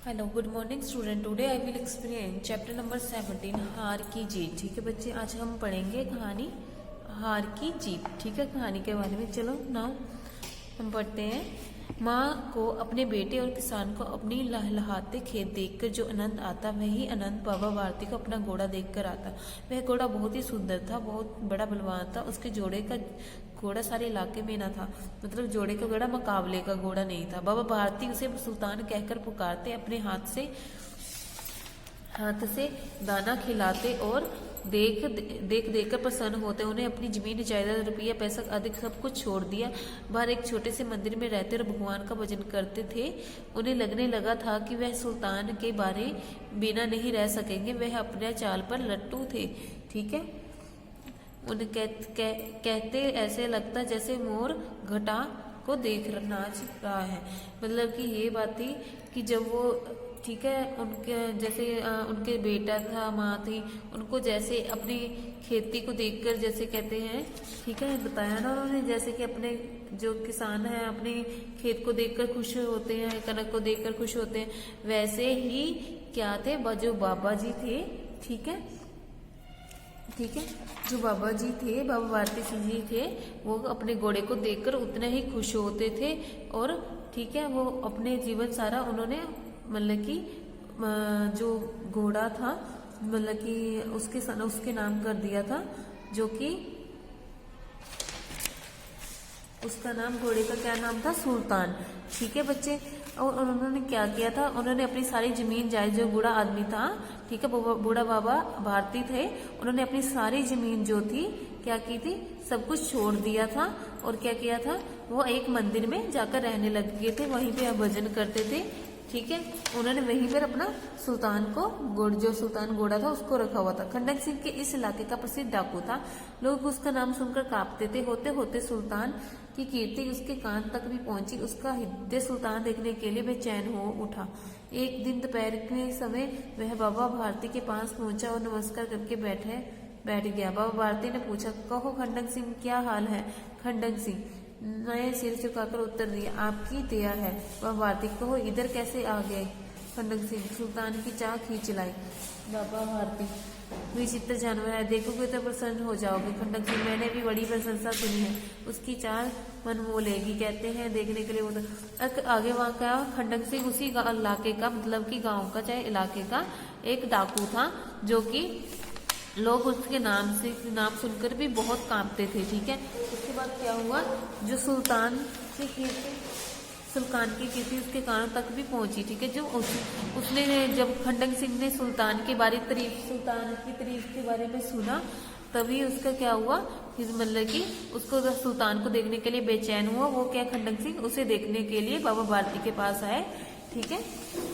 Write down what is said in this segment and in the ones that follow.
Hello good morning student. Today I will explain chapter number 17 हार की जीत। ठीक है बच्चे, आज हम पढ़ेंगे कहानी हार की जीत। ठीक है, कहानी के बारे में चलो नाउ हम पढ़ते हैं। माँ को अपने बेटे और किसान को अपनी लहलहाते खेत देखकर जो आनंद आता वही आनंद बाबा भारती को अपना घोड़ा देखकर आता। वह घोड़ा बहुत ही सुंदर था, बहुत बड़ा बलवान था। उसके जोड़े का घोड़ा सारे इलाके में ना था, मतलब जोड़े का घोड़ा मुकाबले का घोड़ा नहीं था। बाबा भारती उसे सुल्तान कहकर पुकारते, अपने हाथ से दाना खिलाते और देख कर प्रसन्न होते। उन्हें अपनी जमीन जायदाद रुपया पैसा अधिक सब कुछ छोड़ दिया। बाहर एक छोटे से मंदिर में रहते और भगवान का भजन करते थे। उन्हें लगने लगा था कि वह सुल्तान के बारे बिना नहीं रह सकेंगे। वह अपने चाल पर लट्टू थे। ठीक है, उन्हें कहते ऐसे लगता जैसे मोर घटा को देख नाच रहा है। मतलब कि ये बात थी कि जब वो ठीक है उनके जैसे उनके बेटा था, माँ थी, उनको जैसे अपनी खेती को देखकर जैसे कहते हैं, ठीक है बताया ना उन्होंने, जैसे कि अपने जो किसान है अपने खेत को देखकर खुश होते हैं, कनक को देखकर खुश होते हैं, वैसे ही क्या थे जो बाबा जी थे। ठीक है, ठीक है, जो बाबा जी थे, बाबा भारती सिंह जी थे, वो अपने घोड़े को देखकर उतने ही खुश होते थे। और ठीक है, वो अपने जीवन सारा उन्होंने मतलब कि जो घोड़ा था मतलब कि उसके नाम कर दिया था, जो कि उसका नाम घोड़े का क्या नाम था, सुल्तान। ठीक है बच्चे, और उन्होंने क्या किया था, उन्होंने अपनी सारी जमीन जायज, जो बूढ़ा आदमी था, ठीक है बूढ़ा बाबा भारती थे, उन्होंने अपनी सारी जमीन जो थी क्या की थी, सब कुछ छोड़ दिया था। और क्या किया था, वो एक मंदिर में जाकर रहने लग गए थे, वहीं पे भजन करते थे। ठीक है, उन्होंने वहीं पर अपना सुल्तान को जो सुल्तान घोड़ा था उसको रखा हुआ था। खंडक सिंह के इस इलाके का प्रसिद्ध डाकू था। लोग उसका नाम सुनकर कांपते थे। होते होते सुल्तान की कीर्ति उसके कान तक भी पहुंची। उसका हृदय सुल्तान देखने के लिए बेचैन हो उठा। एक दिन दोपहर के समय वह बाबा भारती के पास पहुंचा और नमस्कार करके बैठ गया। बाबा भारती ने पूछा, कहो खंडक सिंह क्या हाल है। खंडक सिंह नए सिर झुकाकर उत्तर दिया, आपकी दया है। बाबा भारती, कहो इधर कैसे आ गए। खंडक सिंह सुल्तान की चाह खींच लाई। बाबा भारती, विचित्र जानवर है, देखोगे तो प्रसन्न हो जाओगे। खंडक सिंह, मैंने भी बड़ी प्रशंसा सुनी है, उसकी चाल मन मोह लेगी। कहते हैं देखने के लिए वो आगे वहां का खंडक सिंह उसी इलाके का मतलब कि गांव का चाहे इलाके का एक डाकू था, जो कि लोग उसके नाम सुनकर भी बहुत कांपते थे। ठीक है, उसके बाद क्या हुआ, जो सुल्तान की कीर्ति उसके कानों तक भी पहुंची। ठीक है, जो उसने जब खंडक सिंह ने सुल्तान की तारीफ के बारे में सुना, तभी उसका क्या हुआ, मतलब कि उसको सुल्तान को देखने के लिए बेचैन हुआ। वो क्या, खंडक सिंह उसे देखने के लिए बाबा भारती के पास आए। ठीक है,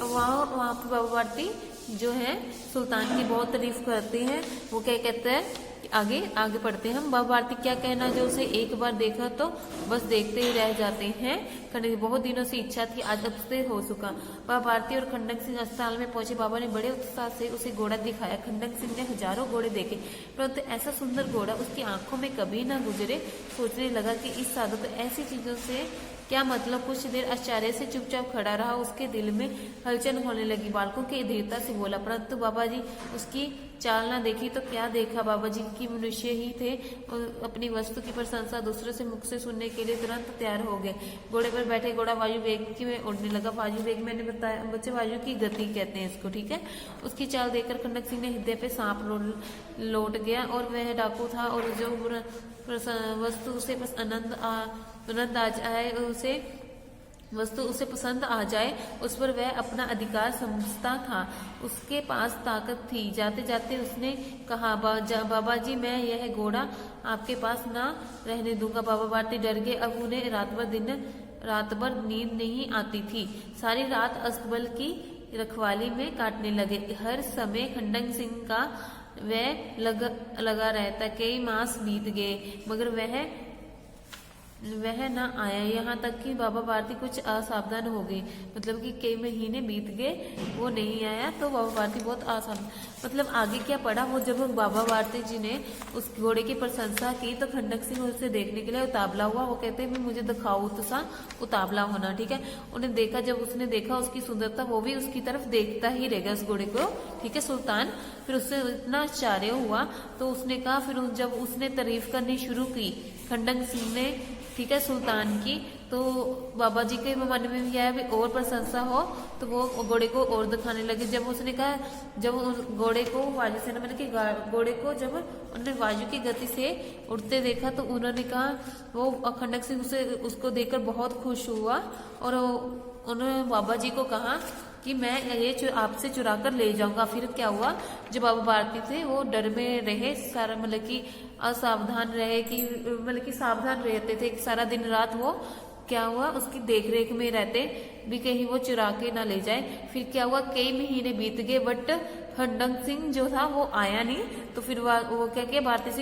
वहाँ पे बाबा भारती जो है सुल्तान की बहुत तारीफ करते हैं। वो क्या कहते हैं, आगे पढ़ते हैं हम। बाबा भारती क्या कहना, जो उसे एक बार देखा तो बस देखते ही रह जाते हैं। खंडक बहुत दिनों से इच्छा थी, आज अब से हो चुका। बाबा भारती और खंडक सिंह अस्पताल में पहुंचे। बाबा ने बड़े उत्साह से उसे घोड़ा दिखाया। खंडक सिंह ने हजारों घोड़े देखे, परंतु ऐसा सुंदर घोड़ा उसकी आंखों में कभी ना गुजरे। सोचने लगा कि इस साधु ऐसी चीजों से क्या मतलब। कुछ देर आश्चर्य से चुपचाप खड़ा रहा। उसके दिल में हलचल होने लगी। बालकों की धीरता से बोला, परंतु बाबा जी उसकी चाल ना देखी तो क्या देखा। बाबा जी की मनुष्य ही थे और अपनी वस्तु की प्रशंसा दूसरों से मुख से सुनने के लिए तुरंत तैयार हो गए। घोड़े पर बैठे घोड़ा वायु वेग में उड़ने लगा। वायु वेग मैंने बताया बच्चे, वायु की गति कहते हैं इसको। ठीक है, उसकी चाल देखकर खंडक सिंह ने हृदय पे सांप लौट गया। और वह डाकू था, और जो वस्तु उसे वस्तु उसे पसंद आ जाए उस पर वह अपना अधिकार समझता था। उसके पास ताकत थी। जाते जाते उसने कहा, बाबा जी मैं यह घोड़ा आपके पास ना रहने दूंगा। बाबा भारती डर गए। अब उन्हें रात भर नींद नहीं आती थी। सारी रात अस्तबल की रखवाली में काटने लगे। हर समय खंडक सिंह का वह लगा रहता। कई मास बीत गए, मगर वह वह ना आया। यहाँ तक कि बाबा भारती कुछ असावधान हो गई, मतलब कि कई महीने बीत गए वो नहीं आया, तो बाबा भारती बहुत आसान, मतलब आगे क्या पड़ा। वो जब बाबा भारती जी ने उस घोड़े की प्रशंसा की तो खंडक सिंह उसे देखने के लिए उतावला हुआ। वो कहते हैं मुझे दिखाओ तो सा उतावला होना, ठीक है। उन्हें देखा, जब उसने देखा उसकी सुंदरता, वो भी उसकी तरफ देखता ही रह गया उस घोड़े को, ठीक है सुल्तान। फिर उससे इतना आश्चर्य हुआ तो उसने कहा, फिर जब उसने तारीफ करनी शुरू की खंडक सिंह ने, ठीक है, सुल्तान की, तो बाबा जी के मन में भी आया भी और प्रशंसा हो, तो वो घोड़े को और दिखाने लगे। जब उसने कहा, जब उस घोड़े को वायुसेना मतलब कि घोड़े को जब उन्होंने वायु की गति से उड़ते देखा तो उन्होंने कहा, वो खंडक सिंह उसे उसको देखकर बहुत खुश हुआ और उन्होंने बाबा जी को कहा कि मैं ये आपसे चुरा कर ले जाऊंगा। फिर क्या हुआ, जो बाबा भारती थे वो डर में रहे, सारा मतलब कि असावधान रहे, कि मतलब कि सावधान रहते थे सारा दिन रात। वो क्या हुआ, उसकी देखरेख में रहते भी कहीं वो चुरा के ना ले जाए। फिर क्या हुआ, कई महीने बीत गए बट खंडक सिंह जो था वो आया नहीं। तो फिर वो क्या किया, भारती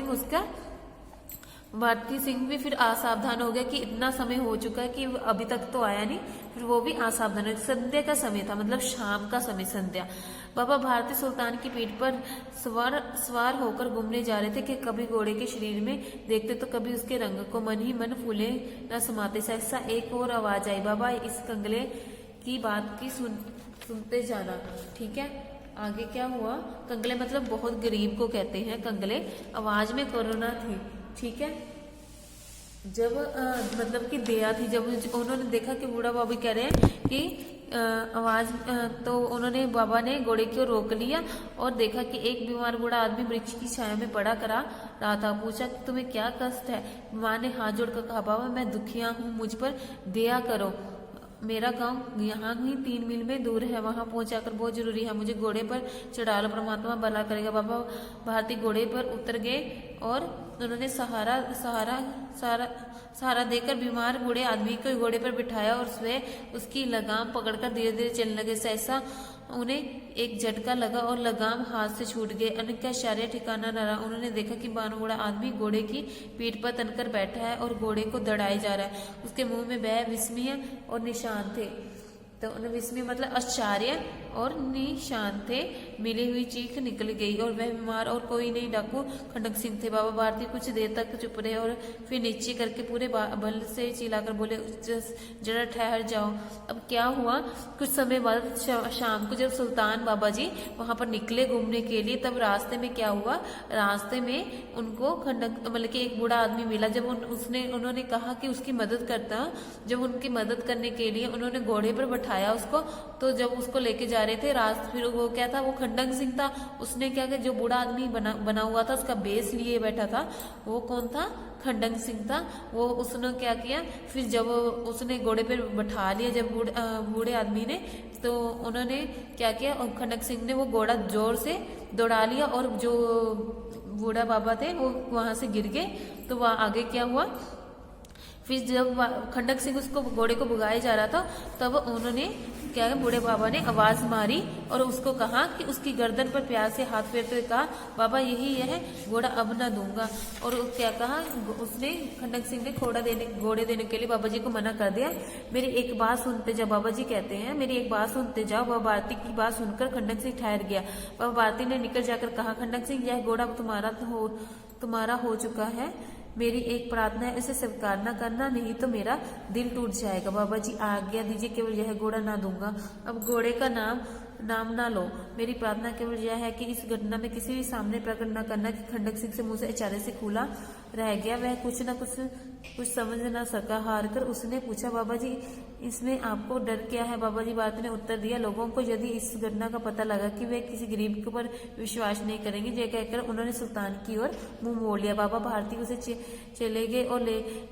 सिंह भी फिर असावधान हो गया कि इतना समय हो चुका है कि अभी तक तो आया नहीं। फिर वो भी असावधान हो, संध्या का समय था, मतलब शाम का समय, संध्या। बाबा भारती सुल्तान की पीठ पर सवार होकर घूमने जा रहे थे कि कभी घोड़े के शरीर में देखते तो कभी उसके रंग को, मन ही मन फूले न समाते। सहसा एक और आवाज आई, बाबा इस कंगले की बात की सुनते जाना, ठीक है। आगे क्या हुआ, कंगले मतलब बहुत गरीब को कहते हैं कंगले। आवाज में करुणा थी, ठीक है। जब मतलब कि दया थी, जब उन्होंने देखा कि बूढ़ा बाबू कह रहे हैं कि आवाज, तो उन्होंने, बाबा ने घोड़े को रोक लिया और देखा कि एक बीमार बूढ़ा आदमी वृक्ष की छाया में पड़ा करा रहा था। पूछा कि तुम्हें क्या कष्ट है। माँ ने हाथ जोड़कर कहा, बाबा मैं दुखिया हूँ, मुझ पर दया करो। मेरा गांव यहाँ ही 3 मील में दूर है, वहां पहुंचाकर बहुत जरूरी है, मुझे घोड़े पर चढ़ा लो, परमात्मा भला करेगा। बाबा भारती घोड़े पर उतर गए और उन्होंने सहारा देकर बीमार बूढ़े आदमी को घोड़े पर बिठाया और स्वयं उसकी लगाम पकड़कर धीरे धीरे चलने लगे। सहसा उन्हें एक झटका लगा और लगाम हाथ से छूट गए। अनका शरीर ठिकाना न रहा। उन्होंने देखा कि बानूड़ा आदमी घोड़े की पीठ पर तनकर बैठा है और घोड़े को दौड़ाए जा रहा है। उसके मुंह में भय, विस्मय और निशान थे। तो विस्मय मतलब आश्चर्य और निशान थे। मिली हुई चीख निकल गई और वह बीमार और कोई नहीं डाकू खंडक सिंह थे। बाबा भारती कुछ देर तक चुप रहे और फिर नीचे करके पूरे बल से चिल्लाकर बोले, जरा ठहर जाओ। अब क्या हुआ, कुछ समय बाद शाम को जब सुल्तान बाबा जी वहां पर निकले घूमने के लिए, तब रास्ते में क्या हुआ, रास्ते में उनको खंडक मतलब कि एक बूढ़ा आदमी मिला। जब उन्होंने कहा कि उसकी मदद करता, जब उनकी मदद करने के लिए उन्होंने घोड़े पर बैठाया उसको, तो जब उसको लेके जा रहे थे रास्ते, फिर वो क्या था, वो खंडक सिंह था। उसने क्या किया, जो बूढ़ा आदमी बना हुआ था, उसका बेस लिए बैठा था, वो कौन था, खंडक सिंह था। वो उसने क्या किया, फिर जब उसने घोड़े पे बैठा लिया जब बूढ़े आदमी ने, तो उन्होंने क्या किया, खंडक सिंह ने वो घोड़ा जोर से दौड़ा लिया और जो बूढ़ा बाबा थे वो वहां से गिर गए। तो वहां आगे क्या हुआ, फिर जब खंडक सिंह उसको घोड़े को भगाया जा रहा था, तब उन्होंने क्या, बूढ़े बाबा ने आवाज मारी और उसको कहा कि उसकी गर्दन पर प्यार से हाथ फेरते हुए कहा, बाबा यही है घोड़ा, अब ना दूंगा। और क्या कहा, उसने खंडक सिंह ने घोड़े देने के लिए बाबा जी को मना कर दिया। मेरी एक बात सुनते जाओ, बाबा जी कहते हैं मेरी एक बात सुनते जाओ। बाबा भारती की बात सुनकर खंडक सिंह ठहर गया। बाबा भारती ने निकल जाकर कहा, खंडक सिंह यह घोड़ा तुम्हारा हो चुका है, मेरी एक प्रार्थना है, इसे स्वीकार न करना, नहीं तो मेरा दिल टूट जाएगा। बाबा जी आज्ञा दीजिए, केवल यह घोड़ा ना दूंगा। अब घोड़े का नाम ना लो। मेरी प्रार्थना केवल यह है कि इस घटना में किसी भी सामने प्रकट न करना कि खंडक सिंह से मुंह से अचानक से खुला रह गया। वह कुछ समझ ना सका। हार कर उसने पूछा, बाबा जी इसमें आपको डर क्या है। बाबा जी भारती ने उत्तर दिया, लोगों को यदि इस घटना का पता लगा कि वे किसी गरीब के ऊपर विश्वास नहीं करेंगे। यह कहकर उन्होंने सुल्तान की ओर मुंह मोड़ लिया। बाबा भारती उसे चले गए और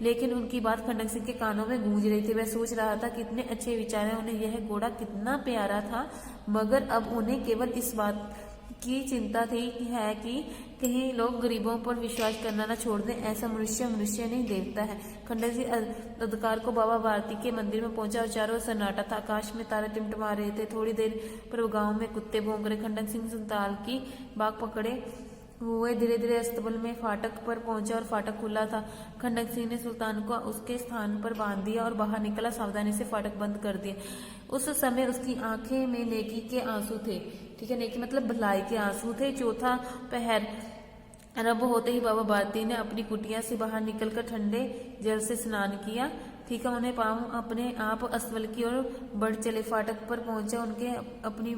लेकिन उनकी बात खंडक सिंह के कानों में गूंज रही थी। वह सोच रहा था कितने अच्छे विचार है, उन्हें यह घोड़ा कितना प्यारा था, मगर अब उन्हें केवल इस बात की चिंता थी कि कहीं लोग गरीबों पर विश्वास करना न छोड़ दें। ऐसा मनुष्य नहीं देवता है। खंडक सिंह अंधकार को बाबा भारती के मंदिर में पहुंचा और चारों सन्नाटा था। आकाश में तारे टिमटिमा रहे थे। थोड़ी देर पर गांव में कुत्ते भौंक रहे। खंडक सिंह सुल्तान की बाग पकड़े हुए। धीरे धीरे अस्तबल में फाटक पर पहुंचा और फाटक खुला था। खंडक सिंह ने सुल्तान को उसके स्थान पर बांध दिया और बाहर निकला। सावधानी से फाटक बंद कर दिया। उस समय उसकी आंखें में नेकी के आंसू थे। ठीक है, नेकी मतलब भलाई के आंसू थे। चौथा पहर रब होते ही बाबा भारती ने अपनी कुटिया से बाहर निकलकर ठंडे जल से स्नान किया। ठीक है, उन्हें पाँव अपने आप अस्तबल की ओर बढ़ चले। फाटक पर पहुंचा, उनके अपनी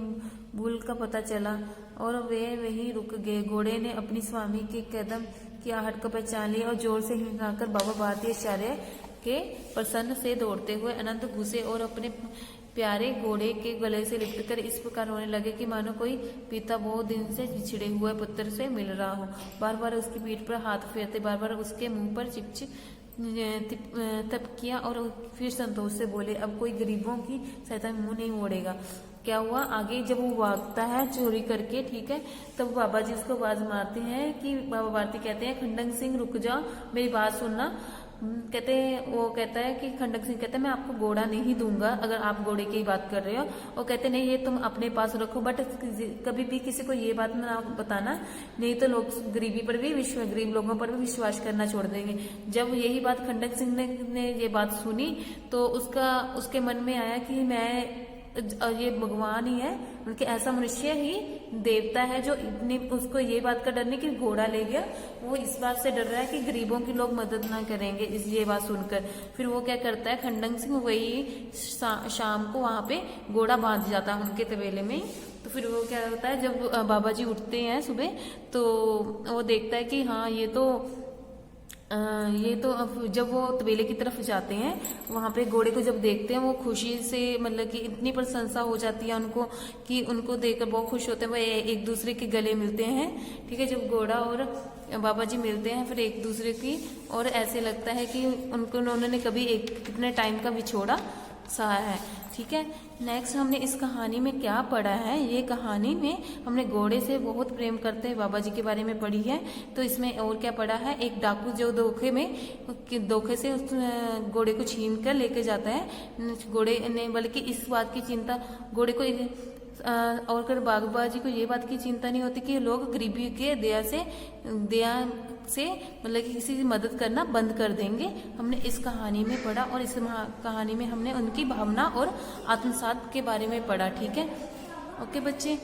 भूल का पता चला और वे वहीं रुक गए। घोड़े ने अपनी स्वामी के कदम की आहट को पहचान लिया और जोर से हिंकाकर बाबा भारती आचार्य के प्रसन्न से दौड़ते हुए अनंत घुसे और अपने प्यारे घोड़े के गले से लिपटकर इस प्रकार रोने लगे कि मानो कोई पिता बहुत दिन से बिछड़े हुए पुत्र से मिल रहा हो। बार बार उसकी पीठ पर हाथ फेरते, बार बार उसके मुंह पर तप किया और फिर संतोष से बोले, अब कोई गरीबों की सहायता में मुंह नहीं मोड़ेगा। क्या हुआ आगे, जब वो भागता है चोरी करके, ठीक है, तब बाबा जी उसको आवाज मारते हैं कि बाबा भारती कहते हैं, खंडक सिंह रुक जाओ, मेरी बात सुनना। कहते हैं, वो कहता है कि खंडक सिंह कहता है मैं आपको घोड़ा नहीं दूंगा अगर आप घोड़े की बात कर रहे हो। वो कहते नहीं, ये तुम अपने पास रखो, बट कभी भी किसी को ये बात ना बताना, नहीं तो लोग गरीबी पर भी गरीब लोगों पर भी विश्वास करना छोड़ देंगे। जब यही बात खंडक सिंह ने ये बात सुनी तो उसके मन में आया कि मैं ये भगवान ही है, उनके ऐसा मनुष्य ही देवता है जो इतनी उसको ये बात का डर नहीं कि घोड़ा ले गया, वो इस बात से डर रहा है कि गरीबों की लोग मदद ना करेंगे। इस ये बात सुनकर फिर वो क्या करता है, खंडक सिंह वही शाम को वहां पे घोड़ा बांध जाता है उनके तबेले में। तो फिर वो क्या होता है, जब बाबा जी उठते हैं सुबह तो वो देखता है कि हाँ ये तो अब जब वो तबेले की तरफ जाते हैं वहां पे घोड़े को जब देखते हैं वो खुशी से मतलब कि इतनी प्रशंसा हो जाती है उनको कि उनको देखकर बहुत खुश होते हैं। वो एक दूसरे के गले मिलते हैं। ठीक है, जब घोड़ा और बाबा जी मिलते हैं फिर एक दूसरे की, और ऐसे लगता है कि उन्होंने कभी कितने टाइम का विछोड़ा सहा है। ठीक है, नेक्स्ट हमने इस कहानी में क्या पढ़ा है, ये कहानी में हमने घोड़े से बहुत प्रेम करते हैं बाबा जी के बारे में पढ़ी है। तो इसमें और क्या पढ़ा है, एक डाकू जो धोखे से उस घोड़े को छीन कर लेके जाता है। घोड़े ने बल्कि इस बात की चिंता घोड़े को और कर बाबा जी को ये बात की चिंता नहीं होती कि लोग गरीबी के दया से मतलब कि किसी की मदद करना बंद कर देंगे। हमने इस कहानी में पढ़ा और इस कहानी में हमने उनकी भावना और आत्मसात के बारे में पढ़ा। ठीक है, ओके बच्चे।